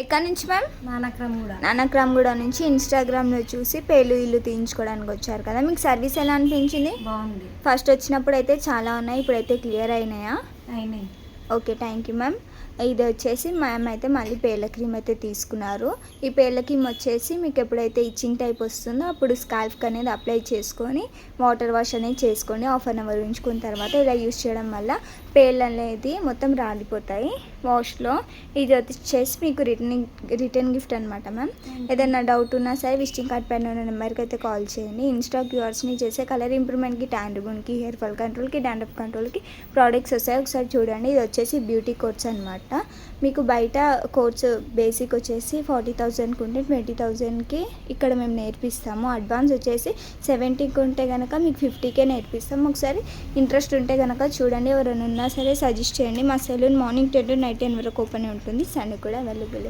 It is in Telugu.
ఎక్కడి నుంచి మ్యామ్? నానక్రమ్గూడ నుంచి ఇన్స్టాగ్రామ్లో చూసి పేలు ఇల్లు తీయించుకోవడానికి వచ్చారు కదా, మీకు సర్వీస్ ఎలా అనిపించింది? బాగుంది. ఫస్ట్ వచ్చినప్పుడు అయితే చాలా ఉన్నాయి, ఇప్పుడైతే క్లియర్ అయినాయా? అయినాయి. Okay, thank you ma'am. ఇది వచ్చేసి మ్యామ్ అయితే మళ్ళీ పేర్ల క్రీమ్ అయితే తీసుకున్నారు. ఈ పేర్ల క్రీమ్ వచ్చేసి మీకు ఎప్పుడైతే ఇచ్చింగ్ టైప్ వస్తుందో అప్పుడు స్కాల్ఫ్కి అనేది అప్లై చేసుకొని వాటర్ వాష్ అనేది చేసుకోండి. 1/2 అవర్ ఉంచుకున్న తర్వాత ఇలా యూస్ చేయడం వల్ల పేర్లు అనేది మొత్తం రాలిపోతాయి వాష్లో. ఇది వచ్చేసి మీకు రిటర్న్ గిఫ్ట్ అనమాట మ్యామ్. ఏదైనా డౌట్ ఉన్నా సరే విజిటింగ్ కార్డ్ పైన ఉన్న నెంబర్కి అయితే కాల్ చేయండి. ఇన్స్టా క్యూఆర్స్ని చేసే కలర్ ఇంప్రూవ్మెంట్కి, ట్యాన్ రిబన్కి, హెయిర్ ఫాల్ కంట్రోల్కి, డాండ్రఫ్ కంట్రోల్కి ప్రోడక్ట్స్ వస్తాయి, ఒకసారి చూడండి. ఇది వచ్చేసి బ్యూటీ కోర్స్ అనమాట. మీకు బయట కోర్స్ బేసిక్ వచ్చేసి 40,000కి ఉంటే 20,000కి ఇక్కడ మేము నేర్పిస్తాము. అడ్వాన్స్ వచ్చేసి 70కి ఉంటే కనుక మీకు 50కే నేర్పిస్తాము. ఒకసారి ఇంట్రెస్ట్ ఉంటే కనుక చూడండి, ఎవరైనా ఉన్నా సరే సజెస్ట్ చేయండి. మా సెలూన్ మార్నింగ్ 10 to నైట్ 10 వరకు ఓపెన్ ఉంటుంది, సండే కూడా అవైలబుల్.